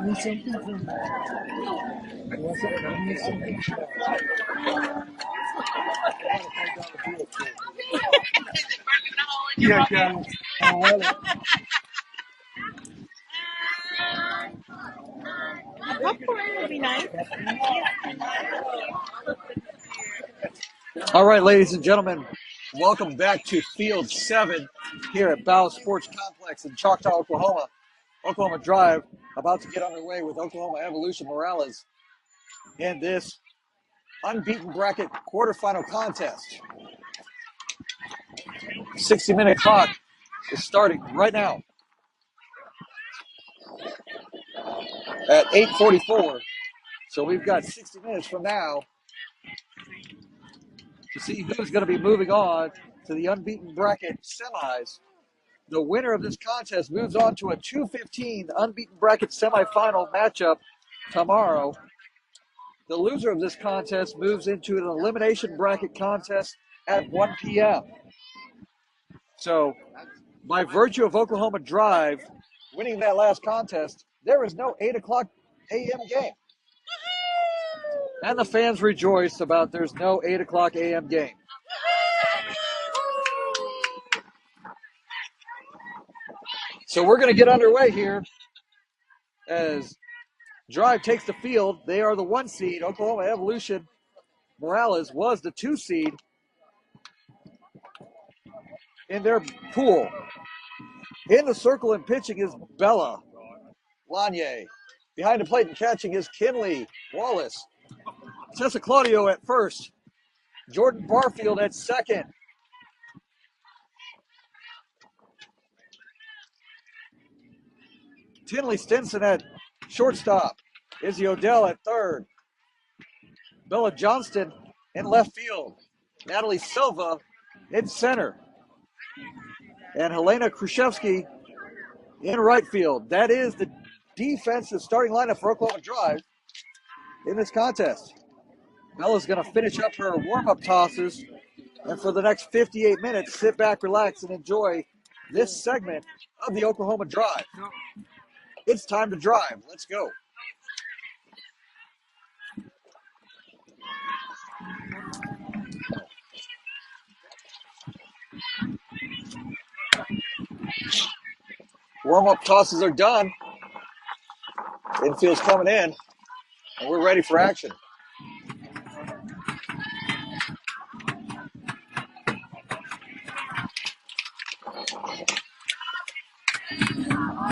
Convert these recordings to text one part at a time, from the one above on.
Need something from you want something? I need something from Yeah, Carlos. Moralez. Popcorn would be nice. All right, ladies and gentlemen, welcome back to Field 7 here at Bow Sports Complex in Choctaw, Oklahoma. Oklahoma Drive about to get underway with Oklahoma Evolution Moralez in this unbeaten bracket quarterfinal contest. 60-minute clock is starting right now at 8:44. So we've got 60 minutes from now to see who's going to be moving on to the unbeaten bracket semis. The winner of this contest moves on to a 2:15 unbeaten bracket semifinal matchup tomorrow. The loser of this contest moves into an elimination bracket contest at 1 p.m. So, by virtue of Oklahoma Drive winning that last contest, there is no 8 o'clock a.m. game. And the fans rejoice about there's no 8 o'clock a.m. game. So we're going to get underway here as Drive takes the field. They are the 1 seed. Oklahoma Evolution Moralez was the 2 seed in their pool. In the circle and pitching is Bella Lanye. Behind the plate and catching is Kinley Wallace. Tessa Claudio at first. Jordan Barfield at second. Tinley Stinson at shortstop. Izzy Odell at third. Bella Johnston in left field. Natalie Silva in center. And Helena Khrushchevsky in right field. That is the defensive starting lineup for Oklahoma Drive in this contest. Bella's going to finish up her warm-up tosses, and for the next 58 minutes, sit back, relax, and enjoy this segment of the Oklahoma Drive. It's time to drive. Let's go. Warm-up tosses are done. Infield's coming in, and we're ready for action.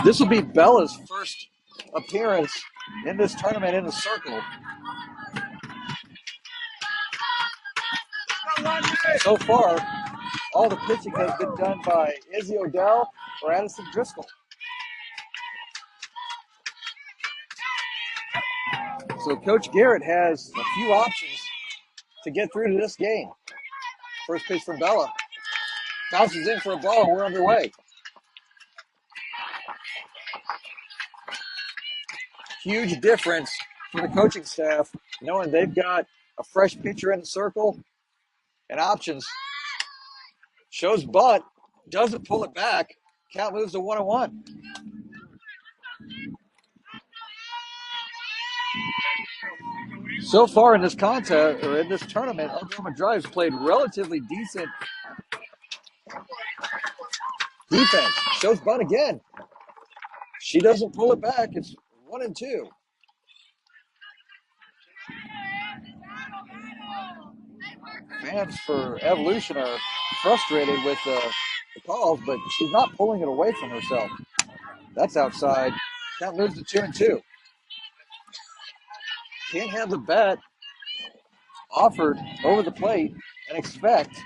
This will be Bella's first appearance in this tournament in the circle. So far, all the pitching has been done by Izzy Odell or Addison Driscoll. So Coach Garrett has a few options to get through to this game. First pitch from Bella. Bounces in for a ball, and we're underway. Huge difference for the coaching staff, knowing they've got a fresh pitcher in the circle and options. Shows bunt, doesn't pull it back. Count moves to 1-1. So far in this contest, or in this tournament, Oklahoma Drive's played relatively decent defense. Shows bunt again. She doesn't pull it back. It's 1-2. Fans for Evolution are frustrated with the calls, but she's not pulling it away from herself. That's outside. Count moves to 2-2. Can't have the bat offered over the plate and expect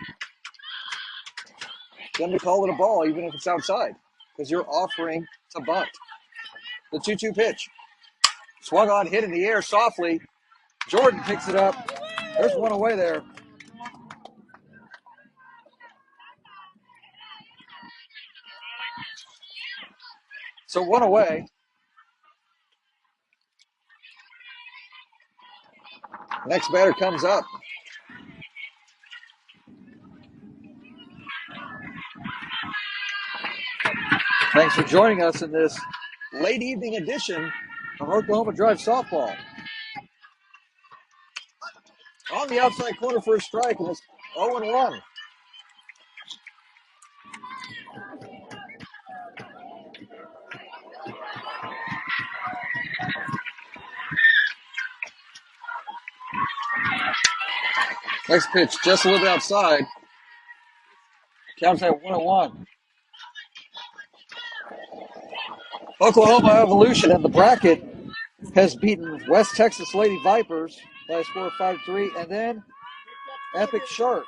them to call it a ball, even if it's outside, because you're offering to bunt. The 2-2 pitch. Swung on, hit in the air softly. Jordan picks it up. There's one away there. So one away. Next batter comes up. Thanks for joining us in this late evening edition of Oklahoma Drive Softball. On the outside corner for a strike, and it's 0-1. Next pitch, just a little bit outside. Counts at 1-1. Oklahoma Evolution in the bracket has beaten West Texas Lady Vipers by a score of 5-3, and then Epic Shark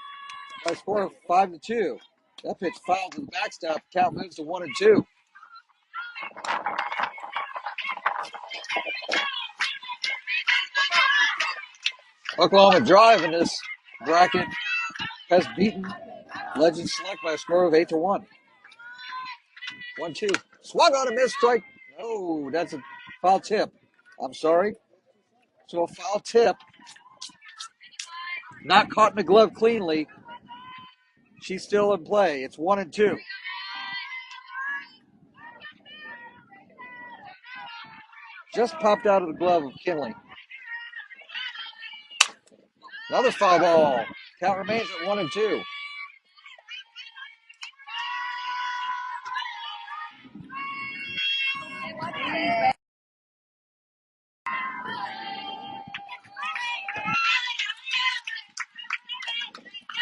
by a score of 5-2. That pitch fouled to the backstop. Count moves to 1-2. Oklahoma Drive in this bracket has beaten Legend Select by a score of 8-1. 1-2. Swung on a missed strike. Oh, that's a foul tip. I'm sorry. So a foul tip. Not caught in the glove cleanly. She's still in play. It's 1-2. Just popped out of the glove of Kinley. Another foul ball. Count remains at 1-2.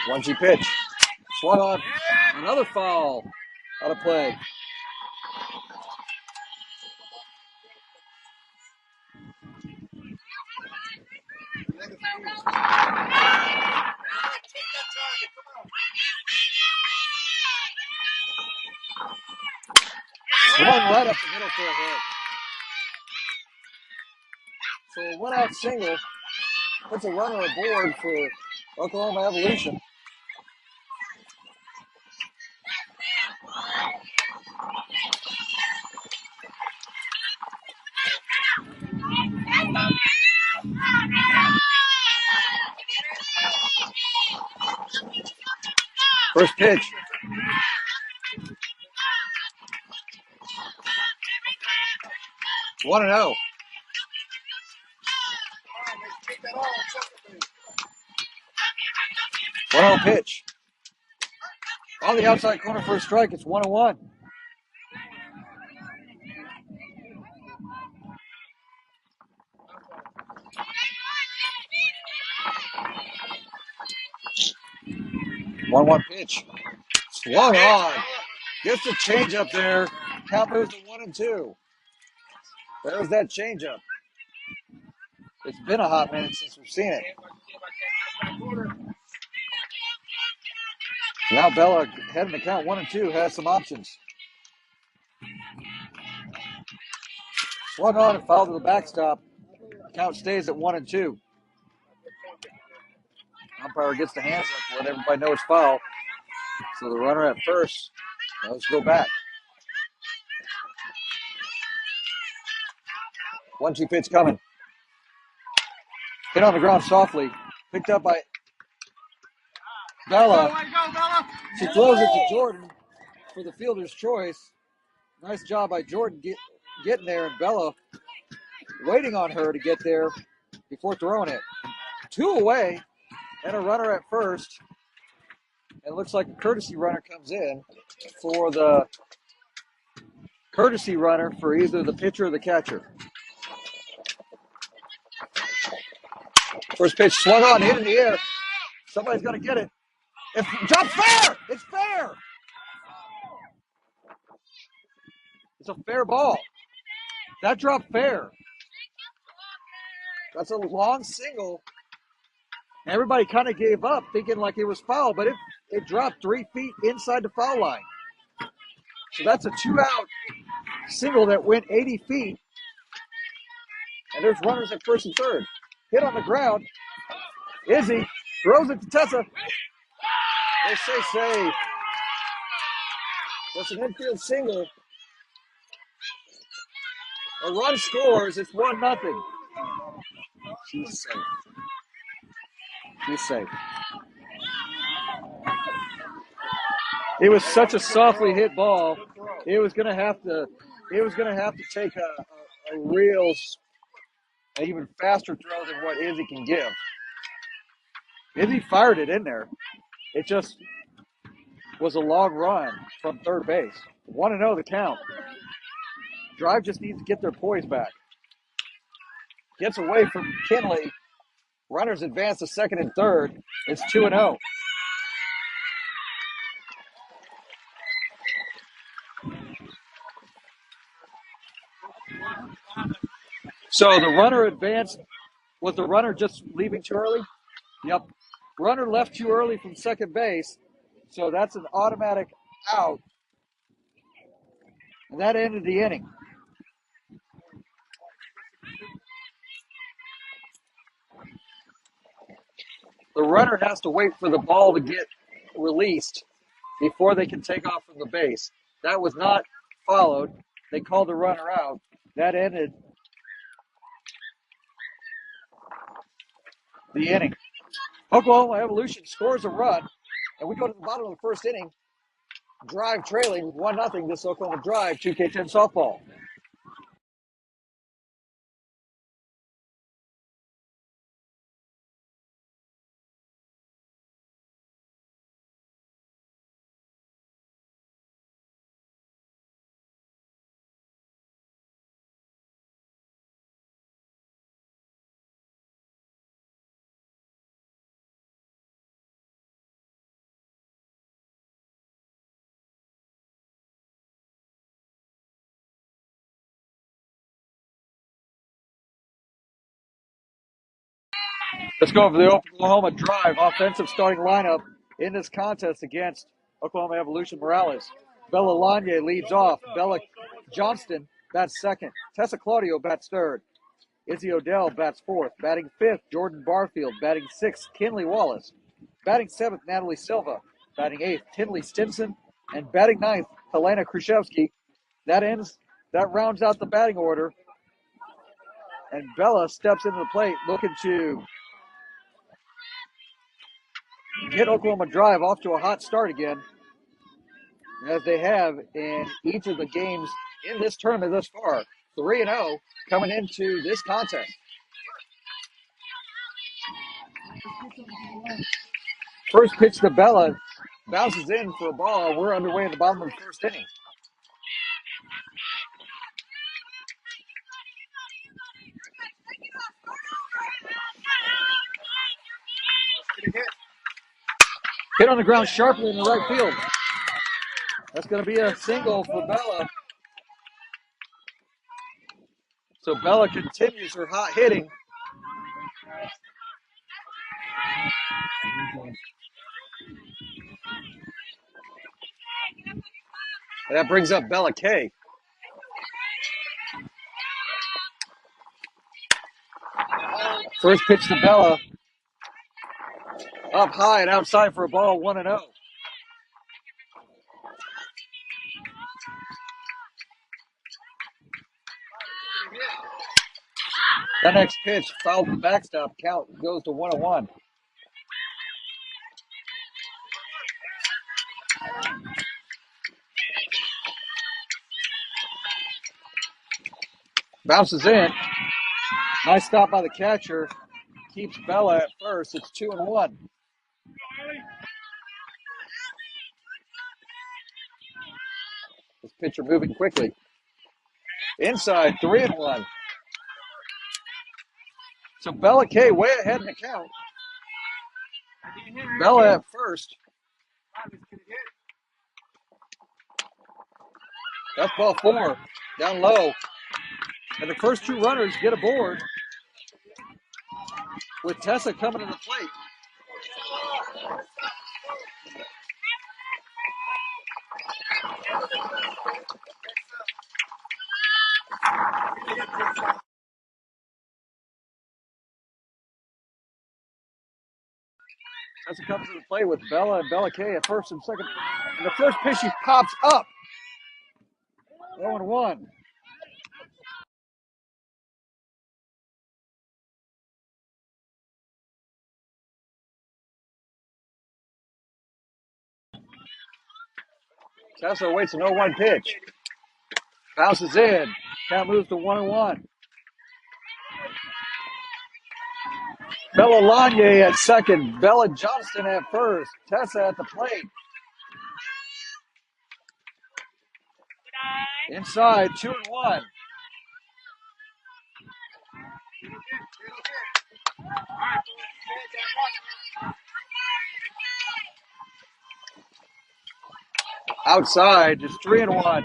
One-two pitch. Swung on. Another foul. Out of play. Swung right up the middle for a hit. So a one-out single puts a runner aboard for Oklahoma Evolution. First pitch. It's 1-0. One-0 pitch. On the outside corner for a strike. It's 1-1. One pitch. Swung on. Gets the change up there. Count moves to 1-2. There's that changeup. It's been a hot minute since we've seen it. Now Bella, heading to count 1-2, has some options. Swung on and fouled to the backstop. Count stays at 1-2. Umpire gets the hands up, let everybody know it's foul. So the runner at first knows to go back. 1-2 pitch coming. Hit on the ground softly. Picked up by Bella. She throws it to Jordan for the fielder's choice. Nice job by Jordan getting there, and Bella waiting on her to get there before throwing it. Two away and a runner at first. It looks like a courtesy runner comes in for the courtesy runner for either the pitcher or the catcher. First pitch swung on, hit in the air. Somebody's going to get it. If drop fair! It's fair! It's a fair ball. That dropped fair. That's a long single. Everybody kind of gave up thinking like it was foul, but it dropped 3 feet inside the foul line. So that's a 2-out single that went 80 feet. And there's runners at first and third. Hit on the ground. Izzy throws it to Tessa. They say save. That's an infield single. A run scores. It's 1-0. She's safe. She's safe. It was such a softly hit ball. It was gonna have to. It was gonna have to take a real, an even faster throw than what Izzy can give. Izzy fired it in there. It just was a long run from third base. 1-0 the count. Drive just needs to get their poise back. Gets away from Kinley. Runners advance to second and third. It's 2-0. So the runner advanced. Was the runner just leaving too early? Yep. Runner left too early from second base. So that's an automatic out. And that ended the inning. The runner has to wait for the ball to get released before they can take off from the base. That was not followed. They called the runner out. That ended the inning. Oklahoma Evolution scores a run, and we go to the bottom of the first inning. Drive trailing 1-0. This Oklahoma Drive 2K10 softball. Let's go over the Oklahoma Drive offensive starting lineup in this contest against Oklahoma Evolution Moralez. Bella Lanye leads off. Bella Johnston bats second. Tessa Claudio bats third. Izzy Odell bats fourth. Batting fifth, Jordan Barfield. Batting sixth, Kinley Wallace. Batting seventh, Natalie Silva. Batting eighth, Tinley Stinson. And batting ninth, Helena Khrushchevsky. That rounds out the batting order. And Bella steps into the plate looking to get Oklahoma Drive off to a hot start again, as they have in each of the games in this tournament thus far. 3-0 coming into this contest. First pitch to Bella, bounces in for a ball. We're underway in the bottom of the first inning. Hit on the ground sharply in the right field. That's going to be a single for Bella. So Bella continues her hot hitting. And that brings up Bella K. First pitch to Bella. Up high and outside for a ball, 1-0. That next pitch fouled the backstop. Count goes to 1-1. Bounces in. Nice stop by the catcher. Keeps Bella at first. It's 2-1. This pitcher moving quickly. Inside, 3-1. So Bella K way ahead in the count. Bella at first. That's ball 4. Down low. And the first two runners get aboard with Tessa coming to the plate. Tessa comes to the play with Bella and Bella Kay at first and second. And the first pitch, she pops up. 0-1. Tessa waits an 0-1 pitch. Bounces in. Count moves to 1-1. Bella Lanye at second. Bella Johnston at first. Tessa at the plate. Inside, 2-1. Outside, just 3-1.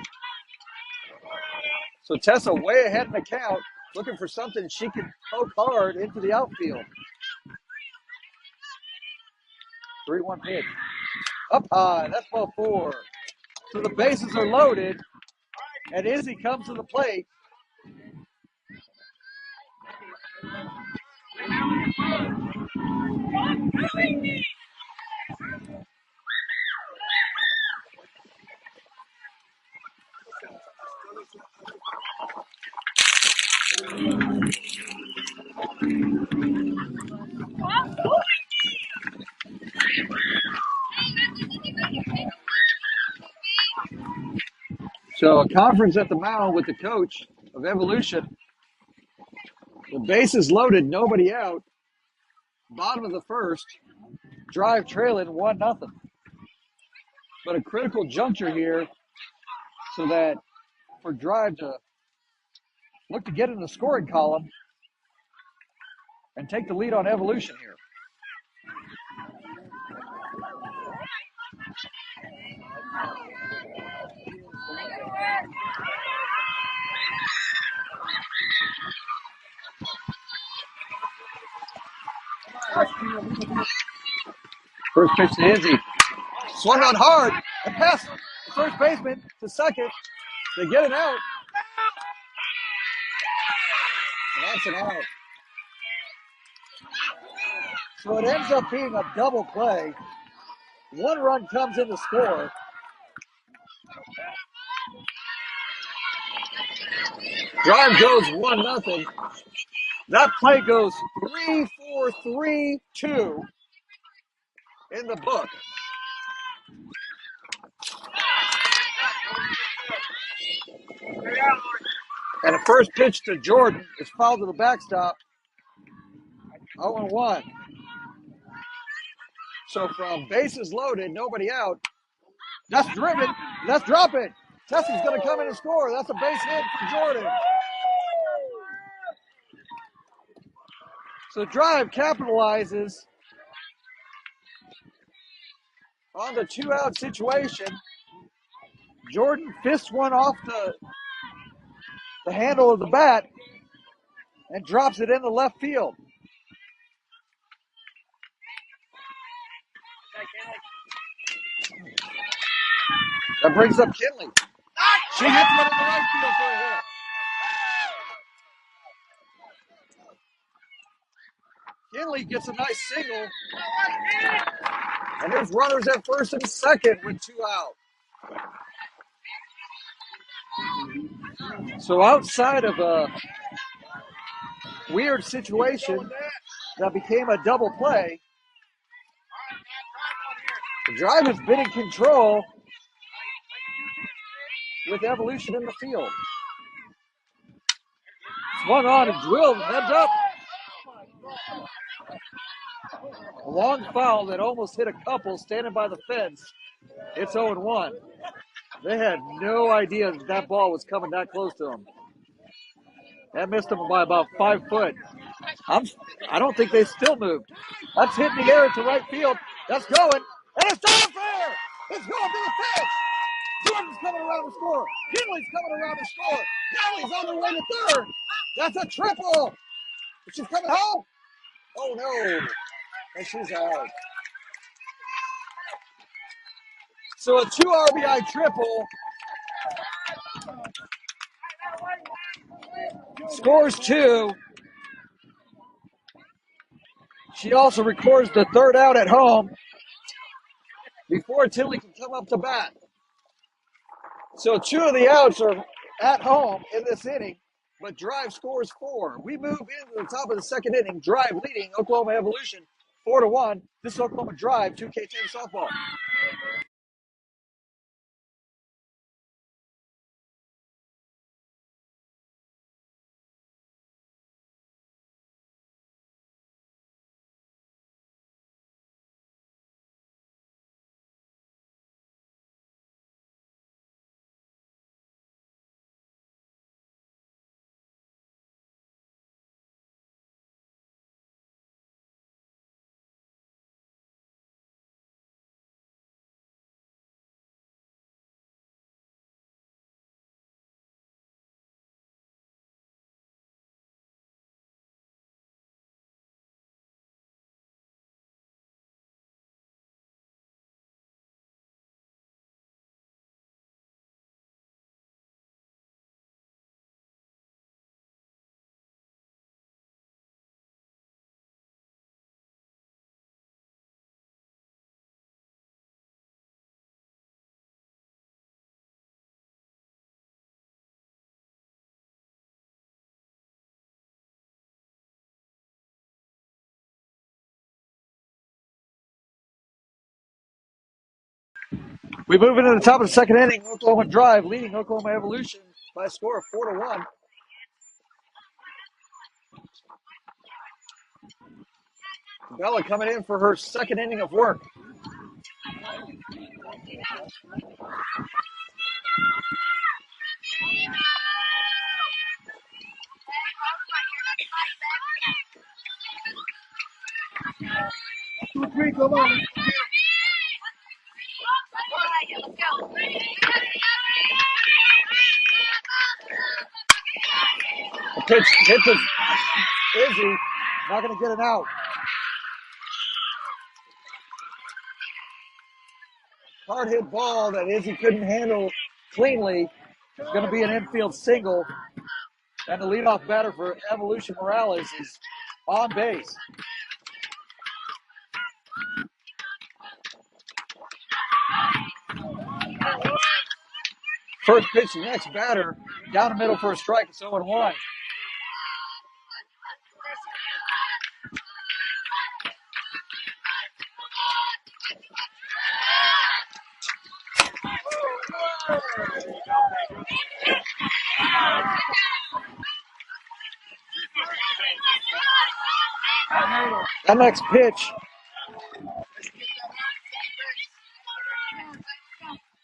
So Tessa way ahead in the count, looking for something she can poke hard into the outfield. 3-1 pitch. Up high, that's ball 4. So the bases are loaded, and Izzy comes to the plate. So a conference at the mound with the coach of Evolution. The bases loaded, nobody out. Bottom of the first. Drive trailing 1-0. But a critical juncture here so that for Drive to look to get in the scoring column and take the lead on Evolution here. First pitch to Izzy. Swung on hard and past the first baseman to second. They get it out. And that's an out. So it ends up being a double play. One run comes in to score. Drive goes 1-0. That play goes 3-4-3-2 in the book. And a first pitch to Jordan is fouled to the backstop. 0-1. So from bases loaded, nobody out. That's driven. That's dropping. Tessa's going to come in and score. That's a base hit for Jordan. So Drive capitalizes on the 2-out situation. Jordan fists one off the handle of the bat and drops it into left field. That brings up Kinley. She hits one in the right field for a hit. Kinley gets a nice single. And there's runners at first and second with 2 out. So outside of a weird situation that became a double play, the Drive has been in control with Evolution in the field. Swung on and drilled, heads up. A long foul that almost hit a couple standing by the fence. It's 0-1. They had no idea that ball was coming that close to them. That missed them by about 5 foot. I don't think they still moved. That's hitting the air to right field. That's going. And it's not fair. It's going to the fence. Jordan's coming around to score. Kinley's coming around to score. Natalie's on her way to third. That's a triple. She's coming home. Oh, no. And she's out. So a 2 RBI triple scores 2. She also records the third out at home before Tinley can come up to bat. So 2 of the outs are at home in this inning, but Drive scores 4. We move into the top of the second inning. Drive leading Oklahoma Evolution 4-1. This is Oklahoma Drive 2K10 softball. We move into the top of the second inning. Oklahoma Drive leading Oklahoma Evolution by a score of 4-1. Bella coming in for her second inning of work. Two, three, come on. The pitch hits Izzy. Not going to get it out. Hard hit ball that Izzy couldn't handle cleanly. It's going to be an infield single. And the leadoff batter for Evolution, Moralez, is on base. First pitch to the next batter. Down the middle for a strike. It's 0-1. That next pitch.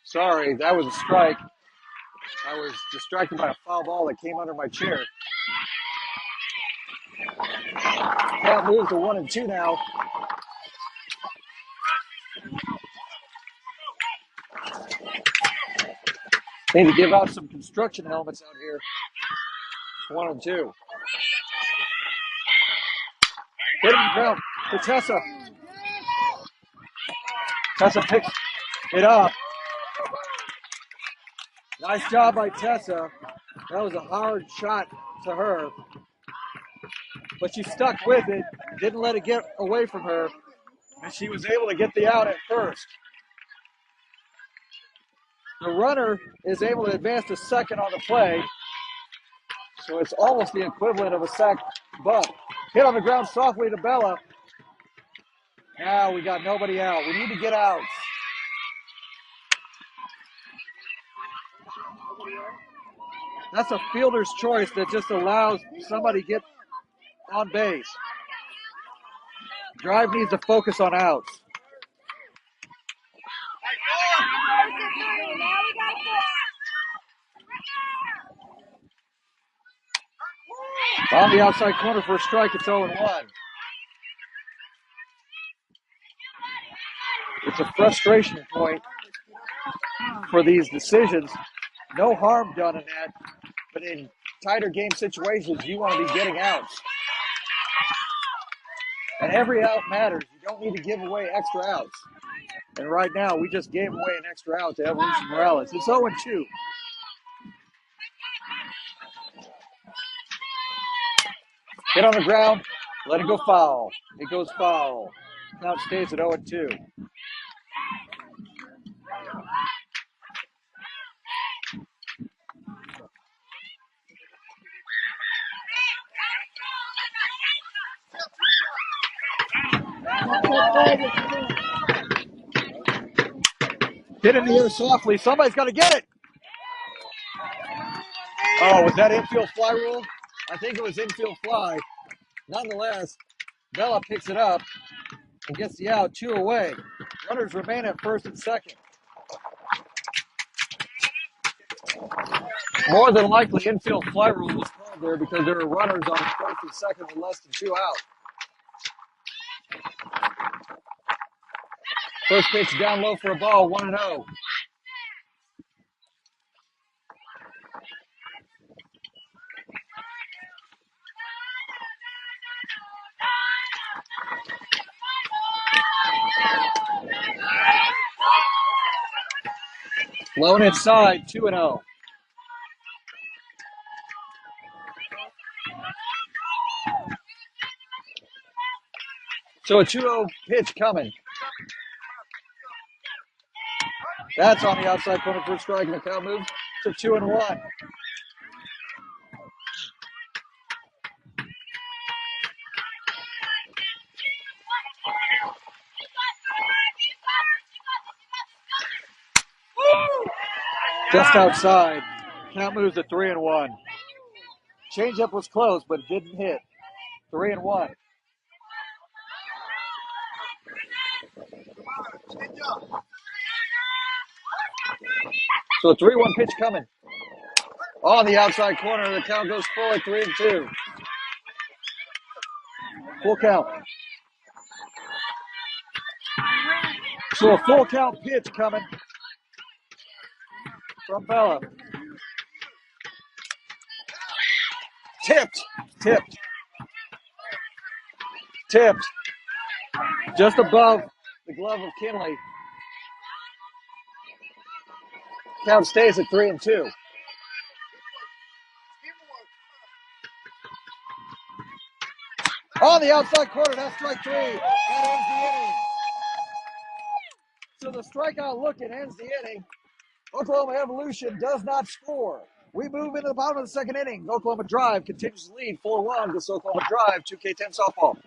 Sorry, that was a strike. I was distracted by a foul ball that came under my chair. Count moves to 1-2 now. Need to give out some construction helmets out here. 1-2. Hit him ground to Tessa. Tessa picks it up. Nice job by Tessa. That was a hard shot to her. But she stuck with it, didn't let it get away from her, and she was able to get the out at first. The runner is able to advance to second on the play, so it's almost the equivalent of a sac bunt. Hit on the ground softly to Bella. Now we got nobody out. We need to get outs. That's a fielder's choice that just allows somebody to get on base. Drive needs to focus on outs. On the outside corner for a strike, it's 0-1. It's a frustration point for these decisions. No harm done in that, but in tighter game situations, you want to be getting outs. And every out matters. You don't need to give away extra outs. And right now, we just gave away an extra out to Evolution Moralez. It's 0-2. Hit on the ground. Let it go foul. It goes foul. Count stays at 0-2. Hit in the air softly. Somebody's got to get it. Oh, was that infield fly rule? I think it was infield fly. Nonetheless, Bella picks it up and gets the out, 2 away. Runners remain at first and second. More than likely, infield fly rule was called there because there were runners on first and second with less than 2 out. First pitch down low for a ball, 1-0. Low and inside, 2-0. So a 2-0 pitch coming. That's on the outside corner for a strike, and the count moves to 2-1. Just outside. Count moves to 3-1. Changeup was close, but it didn't hit. 3-1. So a 3-1 pitch coming. On the outside corner, the count goes full at 3-2. Full count. So a full count pitch coming from Bella. Tipped. Just above the glove of Kinley. Count stays at 3-2. On the outside corner, that's strike 3. That ends the inning. So the strikeout looking ends the inning. Oklahoma Evolution does not score. We move into the bottom of the second inning. Oklahoma Drive continues to lead 4-1. This Oklahoma Drive 2K10 softball.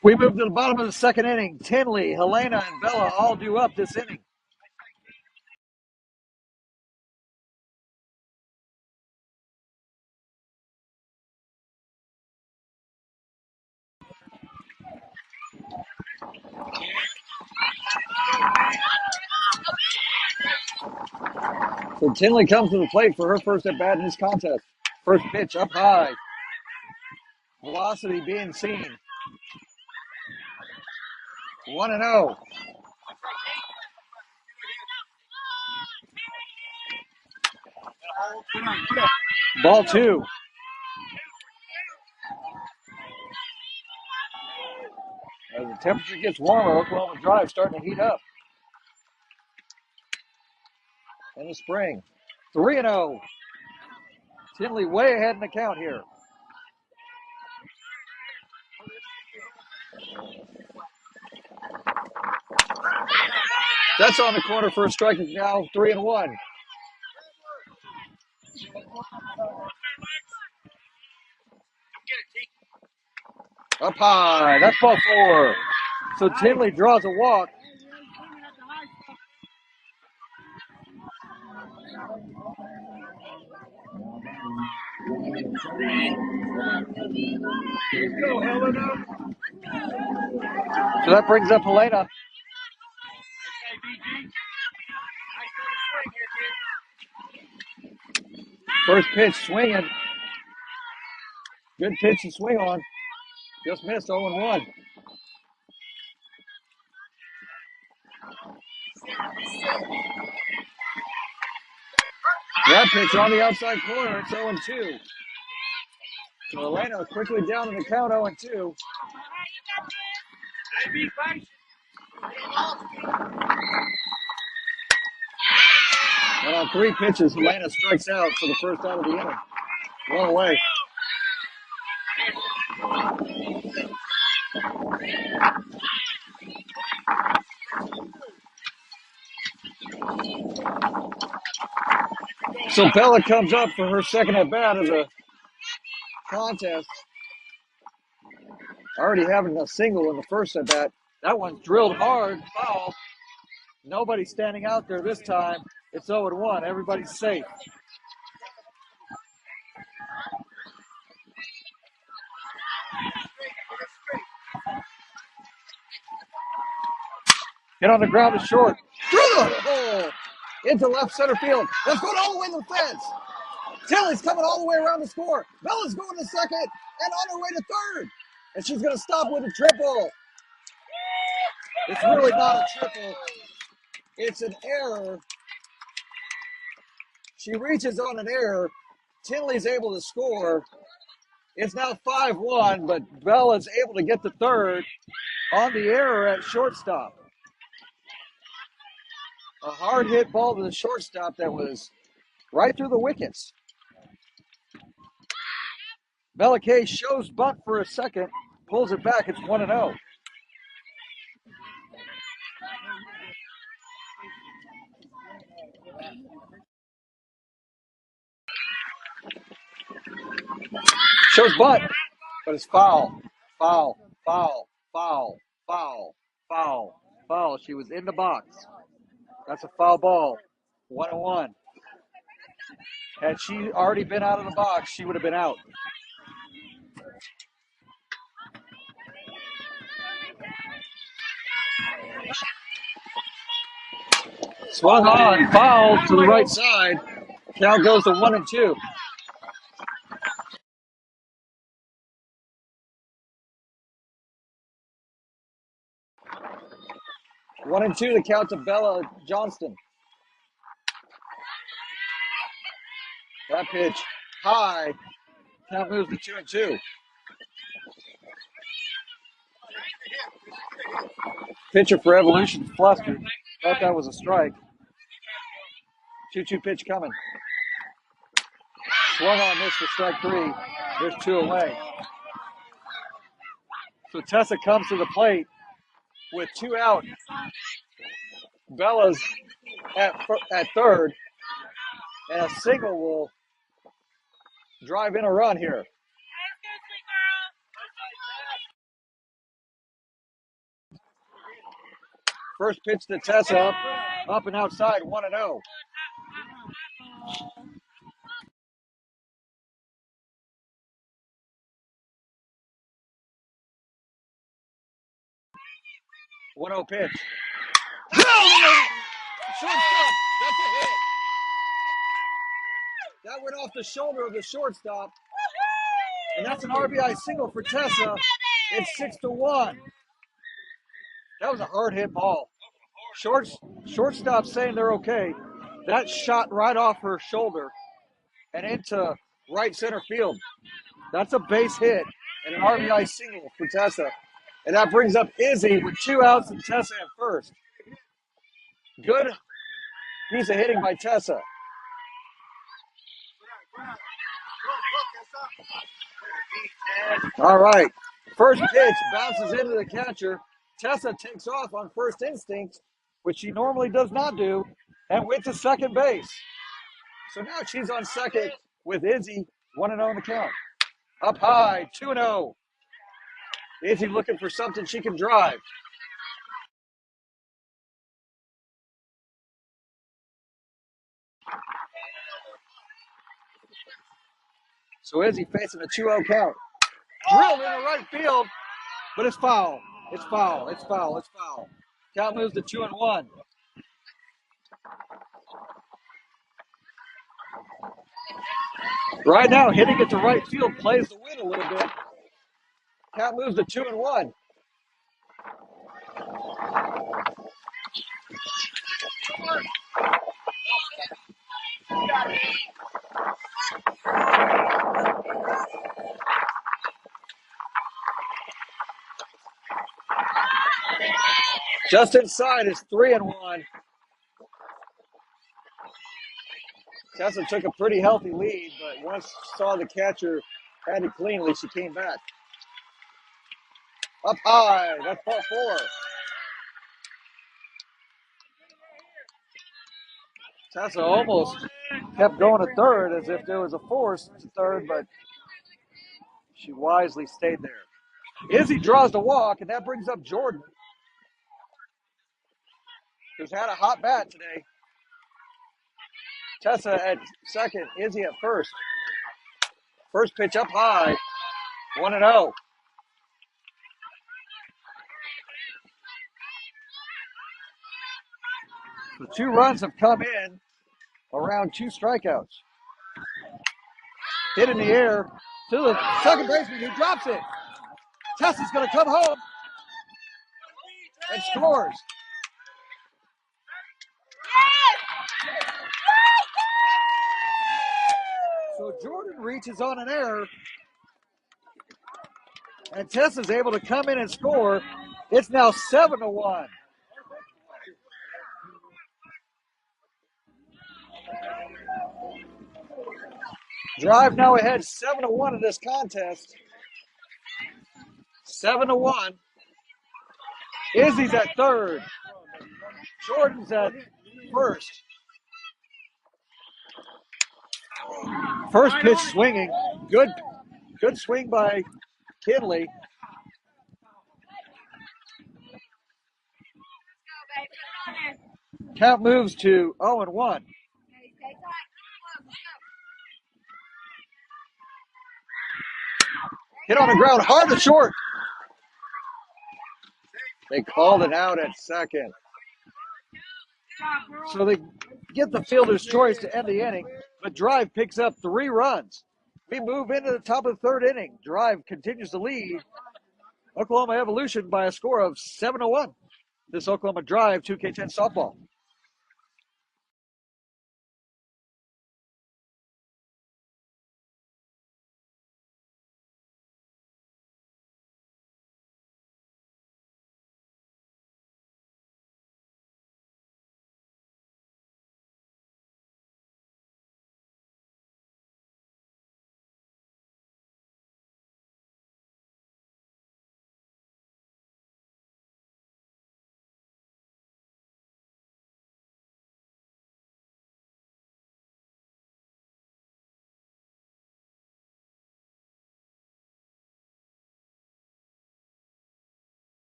We move to the bottom of the second inning. Tinley, Helena, and Bella all due up this inning. So Tinley comes to the plate for her first at bat in this contest. First pitch up high. Velocity being seen. 1-0. Ball 2. As the temperature gets warmer, Oklahoma Drive starting to heat up in the spring. 3-0. Tinley way ahead in the count here. That's on the corner for a strike. It's now 3-1. Up high. That's ball 4. So Tinley draws a walk. So that brings up Helena. First pitch swinging. Good pitch to swing on. Just missed 0-1. That pitch on the outside corner. It's 0-2. So Helena quickly down in the count 0-2. And on 3 pitches, Helena strikes out for the first out of the inning. 1 away. So Bella comes up for her second at bat of the contest. Already having a single in the first at bat. That one's drilled hard, foul. Nobody standing out there this time. It's 0-1. Everybody's safe. Hit on the ground to short. Through the hole. Into left center field. That's going all the way to the fence. Tilly's coming all the way around the score. Bella's going to second and on her way to third. And she's going to stop with a triple. It's really not a triple. It's an error. She reaches on an error. Tinley's able to score. It's now 5-1, but Bella's able to get the third on the error at shortstop. A hard hit ball to the shortstop that was right through the wickets. Bella Kay shows bunt for a second, pulls it back. It's 1-0. Shows bunt, but it's foul. Foul, foul, foul, foul, foul, foul. She was in the box. That's a foul ball. 1-1. Had she already been out of the box, she would have been out. Swung on, foul to the right side. Count goes to 1-2. One and two, the count to Bella Johnston. That pitch high. Count moves to 2-2. Pitcher for Evolution flustered. Thought that was a strike. 2-2 pitch coming. Swung on, missed for strike 3. There's 2 away. So Tessa comes to the plate with 2 out. Bella's at third, and a single will drive in a run here. First pitch to Tessa, up and outside, 1-0. Pitch. Shortstop. That's a hit. That went off the shoulder of the shortstop. And that's an RBI single for Tessa. It's 6-1. That was a hard hit ball. Shortstop saying they're okay. That shot right off her shoulder and into right center field. That's a base hit and an RBI single for Tessa. And that brings up Izzy with 2 outs and Tessa at first. Good piece of hitting by Tessa. All right. First pitch bounces into the catcher. Tessa takes off on first instinct which she normally does not do, and went to second base. So now she's on second with Izzy, 1-0 in the count. Up high, 2-0. Izzy looking for something she can drive. So Izzy facing a 2-0 count. Drilled into right field, but it's foul. It's foul. It's foul. It's foul. Count moves to 2-1. Right now, hitting it to right field plays the win a little bit. Count moves to 2-1. Just inside is 3-1. Tessa took a pretty healthy lead, but once she saw the catcher had it cleanly, she came back. Up high, that's ball 4. Tessa almost kept going to third as if there was a force to third, but she wisely stayed there. Izzy draws the walk, and that brings up Jordan, who's had a hot bat today. Tessa at second, Izzy at first. First pitch up high, 1-0. The 2 runs have come in around 2 strikeouts. Hit in the air to the second baseman who drops it. Tessa's going to come home and scores. So Jordan reaches on an error, and Tessa's able to come in and score. It's now 7-1. Drive now ahead 7-1 in this contest. 7-1. Izzy's at third. Jordan's at first. First pitch swinging. Good swing by Kinley. Count moves to 0-1. Hit on the ground, hard to short. They called it out at second. So they get the fielder's choice to end the inning, but Drive picks up 3 runs. We move into the top of the third inning. Drive continues to lead Oklahoma Evolution by a score of 7-1. This Oklahoma Drive 2K10 softball.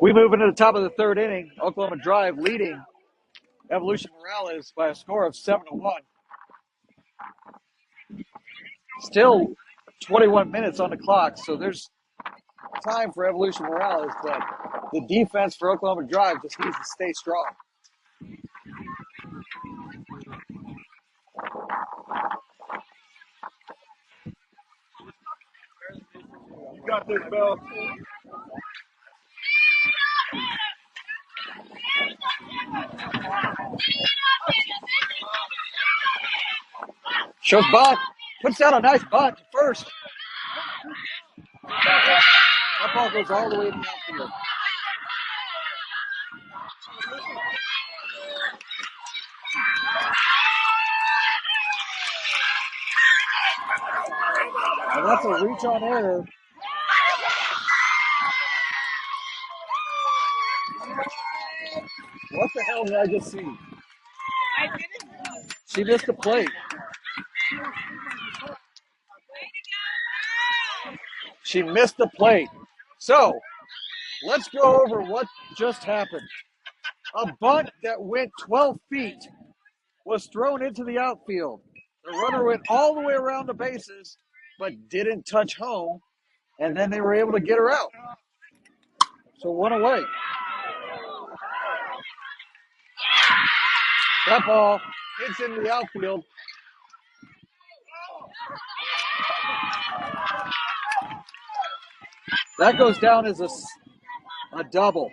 We move into the top of the third inning. Oklahoma Drive leading Evolution Moralez by a score of 7-1. Still 21 minutes on the clock, so there's time for Evolution Moralez, but the defense for Oklahoma Drive just needs to stay strong. Got this, Bill. Shows bunt. Puts out a nice bunt first. That ball goes all the way to the outfield. And that's a reach on error. What the hell did I just see? I didn't. She missed the plate. She missed the plate. So, let's go over what just happened. A bunt that went 12 feet was thrown into the outfield. The runner went all the way around the bases, but didn't touch home, and then they were able to get her out. So one away. That ball hits into the outfield. That goes down as a double.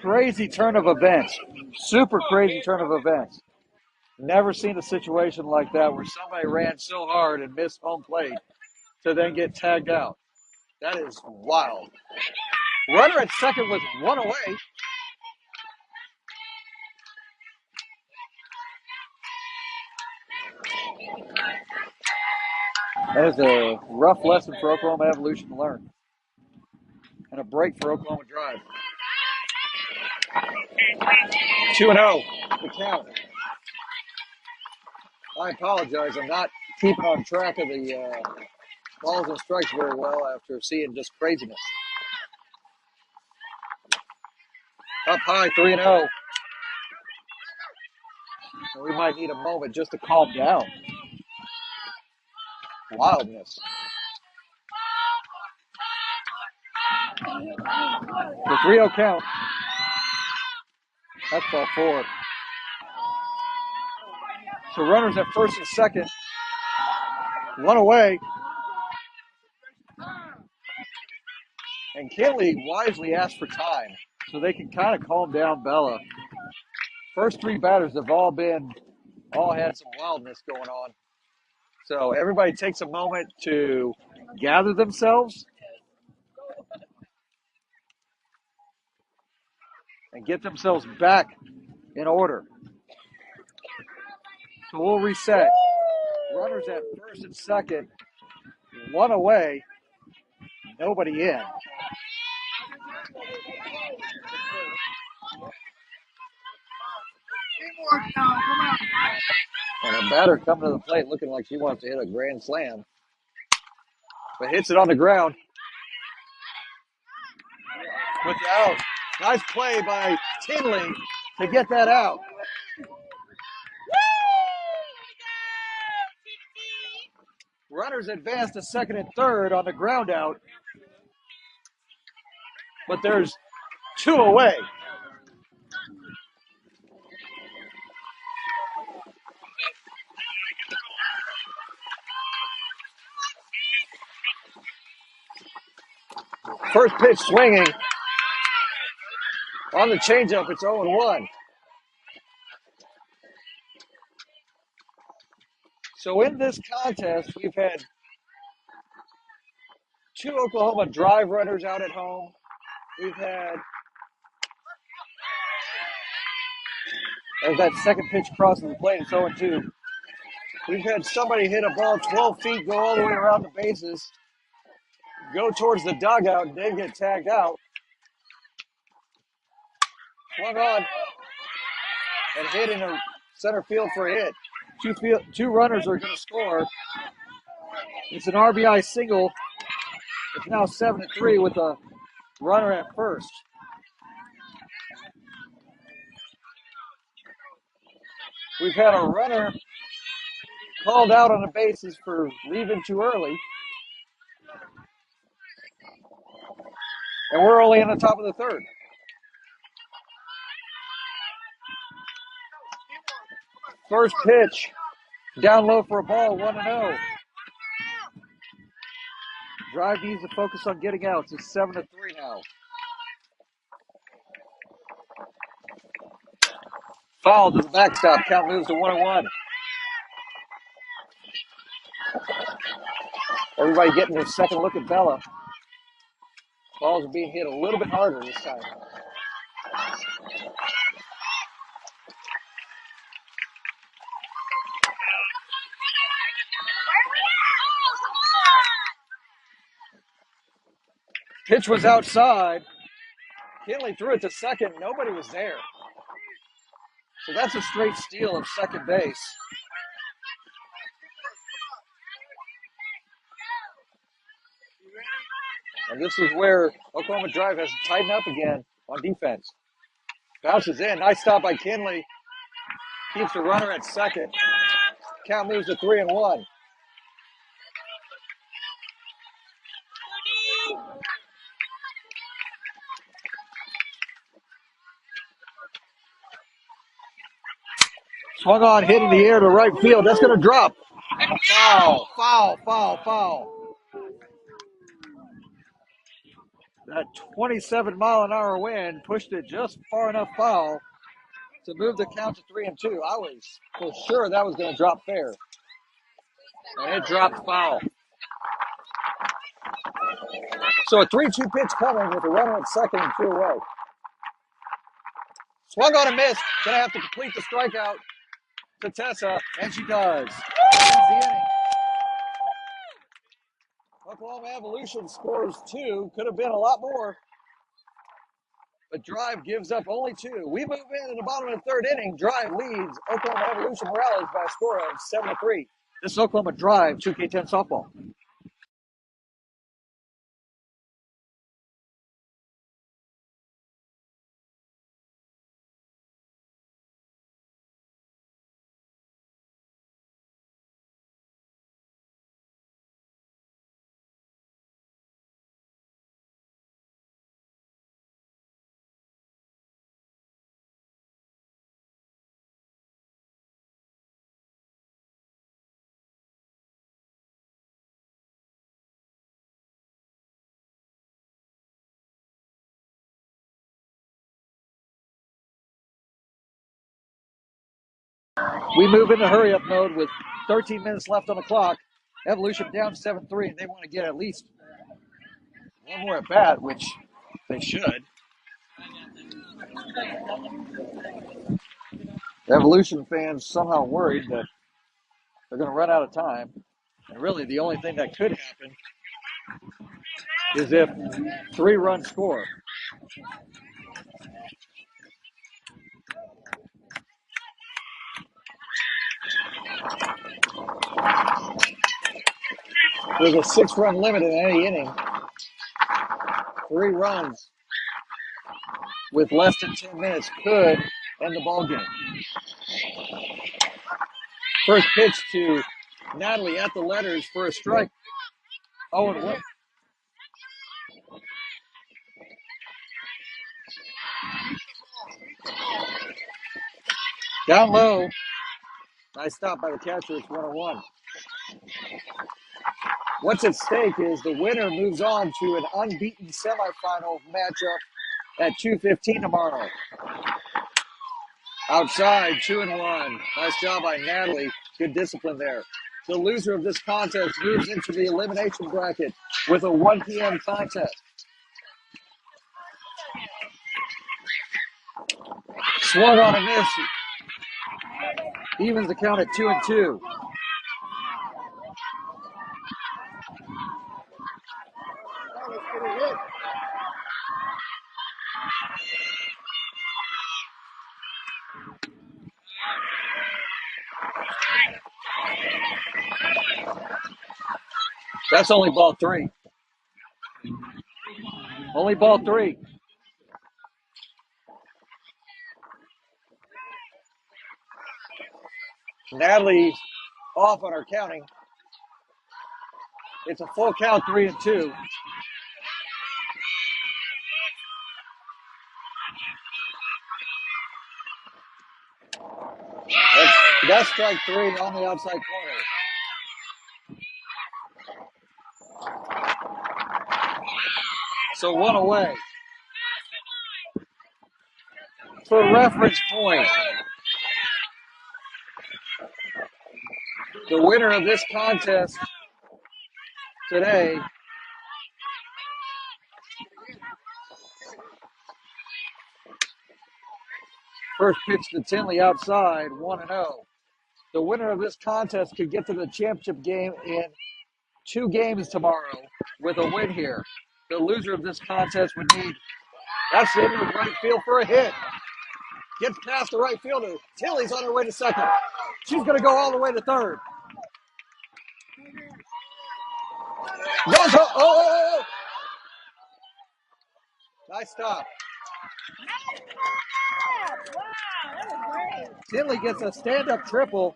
Crazy turn of events. Super crazy turn of events. Never seen a situation like that where somebody ran so hard and missed home plate to then get tagged out. That is wild. Runner at second with one away. That is a rough lesson for Oklahoma Evolution to learn. And a break for Oklahoma Drive. 2-0, the count. I apologize. I'm not keeping on track of the balls and strikes very well after seeing just craziness. Up high, 3-0. And we might need a moment just to calm down. Wildness. The 3-0 count. That's ball four. So runners at first and second. One away. And Kinley wisely asked for time so they can kind of calm down Bella. First three batters have all had some wildness going on. So everybody takes a moment to gather themselves and get themselves back in order. So we'll reset. Runners at first and second. One away. Nobody in. And a batter coming to the plate looking like she wants to hit a grand slam. But hits it on the ground. With the out. Nice play by Tinley to get that out. Runners advance to second and third on the ground out. But there's two away. First pitch swinging. On the changeup, it's 0-1. So in this contest, we've had two Oklahoma Drive runners out at home. We've had, as that second pitch crosses the plate, it's 0-2. We've had somebody hit a ball 12 feet, go all the way around the bases, go towards the dugout, and then get tagged out. Swung on and hit in a center field for a hit. Two runners are going to score. It's an RBI single. It's now 7-3 with a runner at first. We've had a runner called out on the bases for leaving too early. And we're only in the top of the third. First pitch, down low for a ball, 1-0. Drive needs to focus on getting out. It's 7-3 now. Foul to the backstop. Count moves to 1-1. Everybody getting their second look at Bella. Balls are being hit a little bit harder this time. Pitch was outside. Kinley threw it to second. Nobody was there. So that's a straight steal of second base. And this is where Oklahoma Drive has to tighten up again on defense. Bounces in. Nice stop by Kinley. Keeps the runner at second. Count moves to 3-1. Swung on, hit in the air to right field. That's going to drop. Foul, foul, foul, foul. That 27-mile-an-hour wind pushed it just far enough foul to move the count to 3-2. I was for sure that was going to drop fair. And it dropped foul. So a 3-2 pitch coming with a runner at second and 2 away. Swung on a miss. Going to have to complete the strikeout to Tessa, and she does. Ends the inning. Oklahoma Evolution scores 2. Could have been a lot more. But Drive gives up only 2. We move in the bottom of the third inning. Drive leads Oklahoma Evolution Moralez by a score of 7-3. This is Oklahoma Drive 2K10 softball. We move into hurry-up mode with 13 minutes left on the clock. Evolution down 7-3, and they want to get at least one more at bat, which they should. Evolution fans somehow worried that they're going to run out of time. And really, the only thing that could happen is if 3-run score. There's a 6-run limit in any inning. 3 runs with less than 10 minutes could end the ball game. First pitch to Natalie at the letters for a strike. 0-1. Down low. Nice stop by the catcher. It's 1-1. What's at stake is the winner moves on to an unbeaten semifinal matchup at 2:15 tomorrow. Outside, 2-1. Nice job by Natalie. Good discipline there. The loser of this contest moves into the elimination bracket with a 1 p.m. contest. Swung on a miss. Evens the count at 2-2. That's only ball 3. Only ball 3. Natalie's off on her counting. It's a full count, 3-2. That's strike 3 on the outside corner. So one away. For reference point, the winner of this contest today first pitch to Tinley outside, 1-0. The winner of this contest could get to the championship game in 2 games tomorrow with a win here. The loser of this contest would need, that's into the right field for a hit. Gets past the right fielder. Tinley's on her way to second. She's going to go all the way to third. Goes, oh. Nice stop. Wow, that was great. Tinley gets a stand-up triple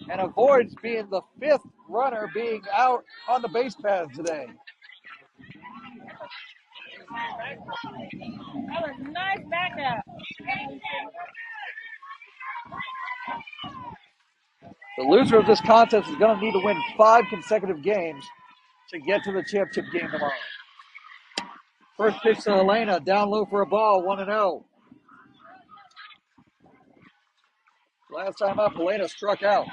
and avoids being the 5th runner being out on the base paths today. That was nice backup. The loser of this contest is going to need to win 5 consecutive games to get to the championship game tomorrow. First pitch to Elena, down low for a ball, 1-0. Last time up, Elena struck out.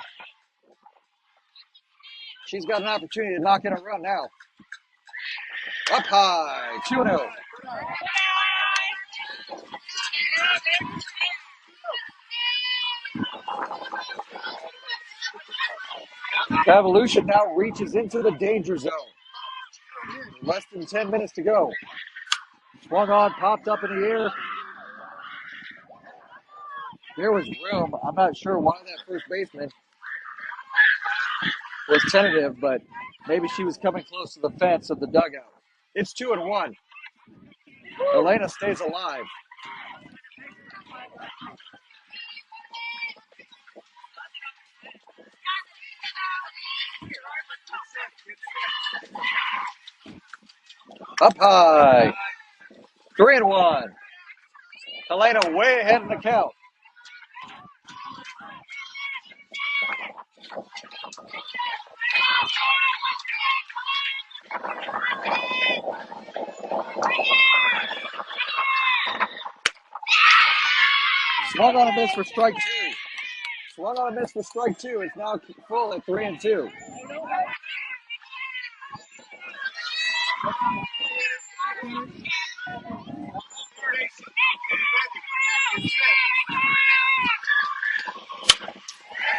She's got an opportunity to knock in a run now. Up high, 2-0. Evolution now reaches into the danger zone. Less than 10 minutes to go. Swung on, popped up in the air. There was room. I'm not sure why that first baseman was tentative, but maybe she was coming close to the fence of the dugout. It's 2-1. Elena stays alive. Up high. 3-1. Elena way ahead in the count. Swung on a miss for strike 2. Swung on a miss for strike 2. It's now full at 3-2.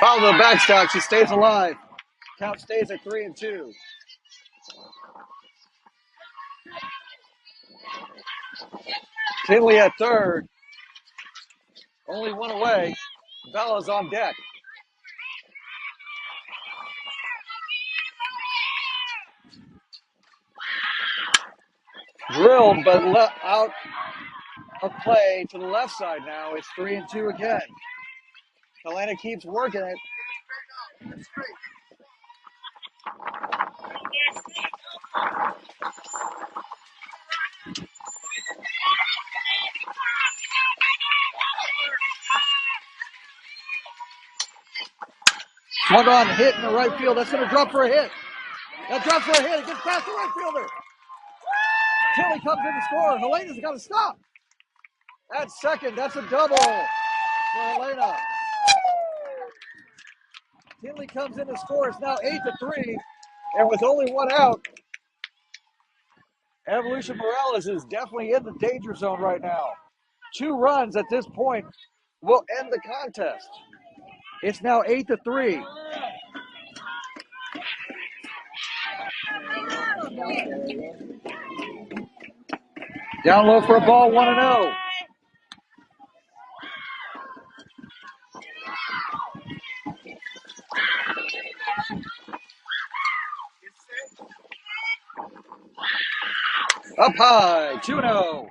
Follow the backstop. She stays alive. Count stays at 3-2. Tinley at third. Only one away. Bella's on deck. Drilled, but out of play to the left side now. It's 3-2 again. Elena keeps working it. Swung on, hit in the right field. That's going to drop for a hit. That drops for a hit. It gets past the right fielder. Tinley comes in to score. Elena's got to stop. At second, that's a double for Elena. Tinley comes in to score. It's now 8-3. And with only one out, Evolution Moralez is definitely in the danger zone right now. 2 runs at this point will end the contest. It's now 8-3. Down low for a ball, 1-0. Up high, 2-0.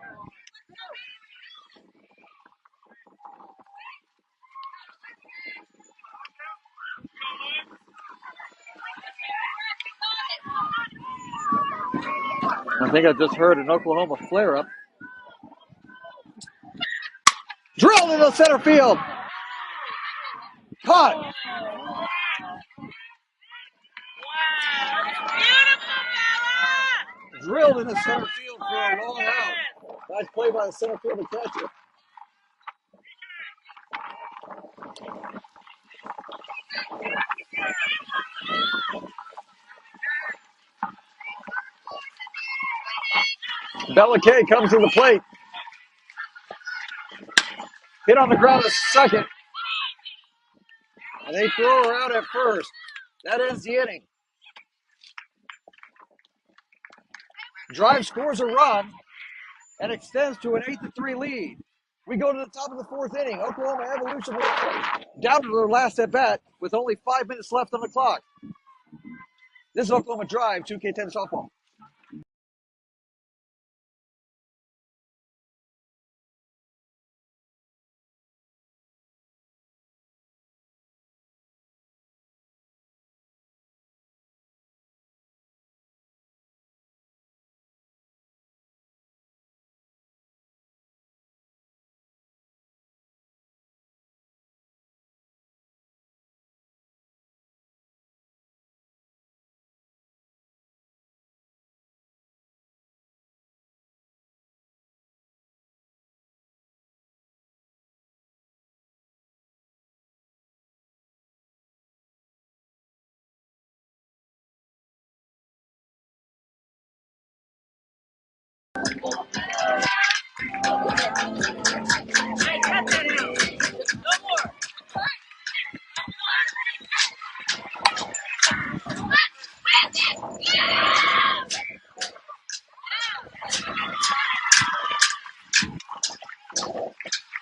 I think I just heard an Oklahoma flare-up. Drilled into center field. Caught. Wow, beautiful, Bella! drilled into center field for a long out. Nice play by the center fielder catcher. Bella Kay comes to the plate. Hit on the ground at second. And they throw her out at first. That ends the inning. Drive scores a run and extends to an 8-3 lead. We go to the top of the fourth inning. Oklahoma Evolution down to their last at bat with only 5 minutes left on the clock. This is Oklahoma Drive, 2K10 softball.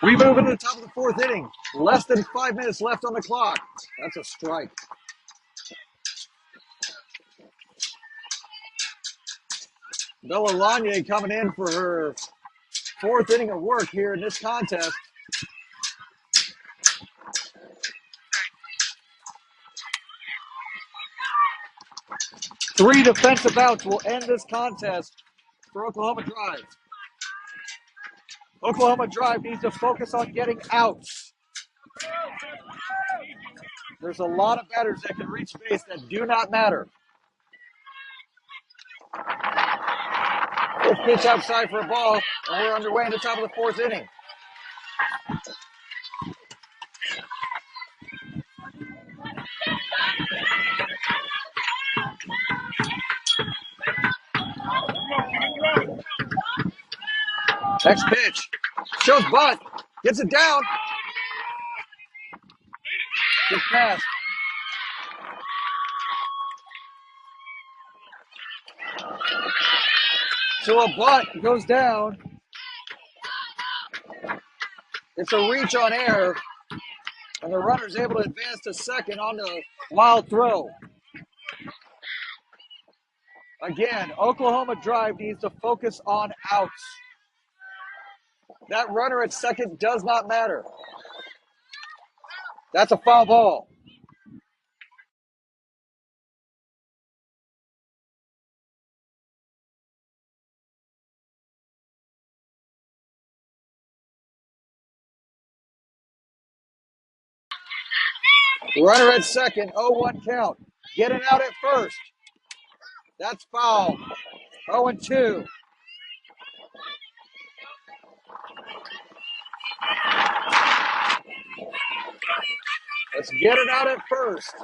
We move into the top of the fourth inning. Less than 5 minutes left on the clock. That's a strike. Bella Lanier coming in for her fourth inning of work here in this contest. Three defensive outs will end this contest for Oklahoma Drive. Oklahoma Drive needs to focus on getting outs. There's a lot of batters that can reach base that do not matter. First pitch outside for a ball, and we're underway in the top of the fourth inning. Next pitch. Shows bunt. Gets it down. Good pass. So a bunt goes down. It's a reach on air. And the runner's able to advance to second on the wild throw. Again, Oklahoma Drive needs to focus on outs. That runner at second does not matter. That's a foul ball. Runner at second, 0-1 count. Getting out at first. That's foul. 0-2. Let's get it out at first.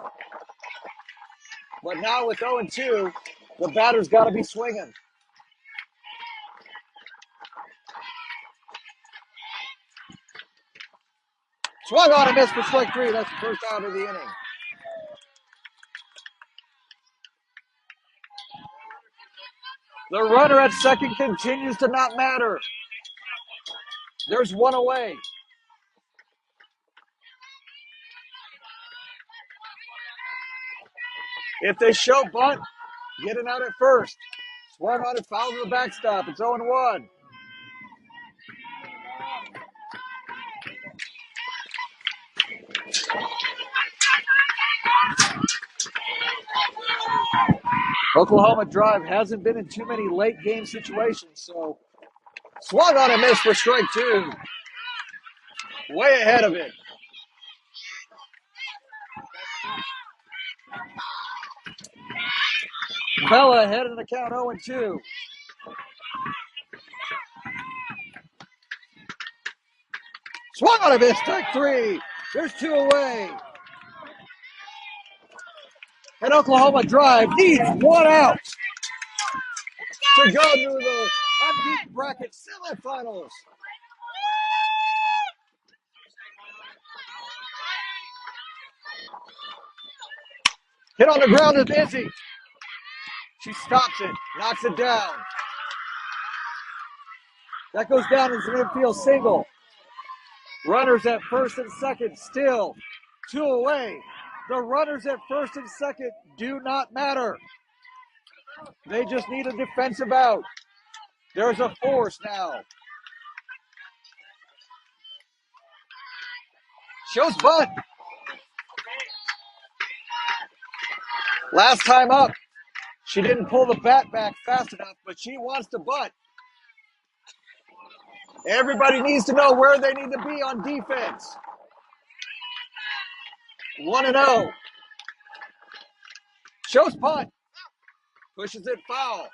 But now with 0-2, the batter's got to be swinging. Swung on and missed for strike three. That's the first out of the inning. The runner at second continues to not matter. There's one away. If they show bunt, get it out at first. Swung on and fouled to the backstop. It's 0-1. Oklahoma Drive hasn't been in too many late game situations, so swung on and missed for strike two. Way ahead of it. Bella ahead in the count 0-2. Swung on a miss, strike three. There's two away. And Oklahoma Drive needs one out to go to the unbeaten bracket semifinals. Hit on the ground is Izzy. She stops it, knocks it down. That goes down as an infield single. Runners at first and second still two away. The runners at first and second do not matter. They just need a defensive out. There's a force now. Shows bunt. Last time up, she didn't pull the bat back fast enough, but she wants to bunt. Everybody needs to know where they need to be on defense. 1-0. Shows punt. Pushes it foul.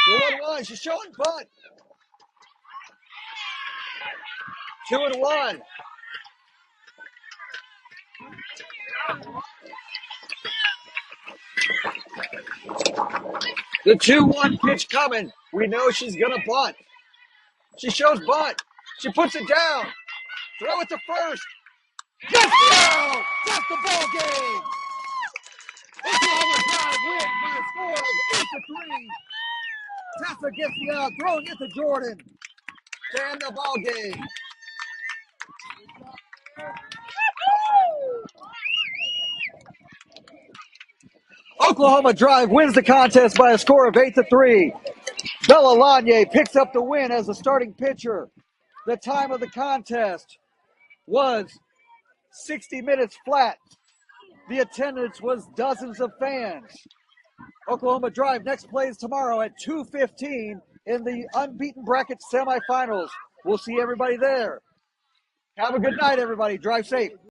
The 1-1. She's showing punt. 2-1. The 2-1 pitch coming. We know she's going to bunt. She shows bunt. She puts it down. Throw it to first. Just down. That's the ball game. Oklahoma Drive win by a score of 8-3. Tessa gets the out, throwing it to Jordan to end the ball game. Oklahoma Drive wins the contest by a score of 8-3. Bella Lanye picks up the win as the starting pitcher. The time of the contest was 60 minutes flat. The attendance was dozens of fans. Oklahoma Drive next plays tomorrow at 2:15 in the unbeaten bracket semifinals. We'll see everybody there. Have a good night, everybody. Drive safe.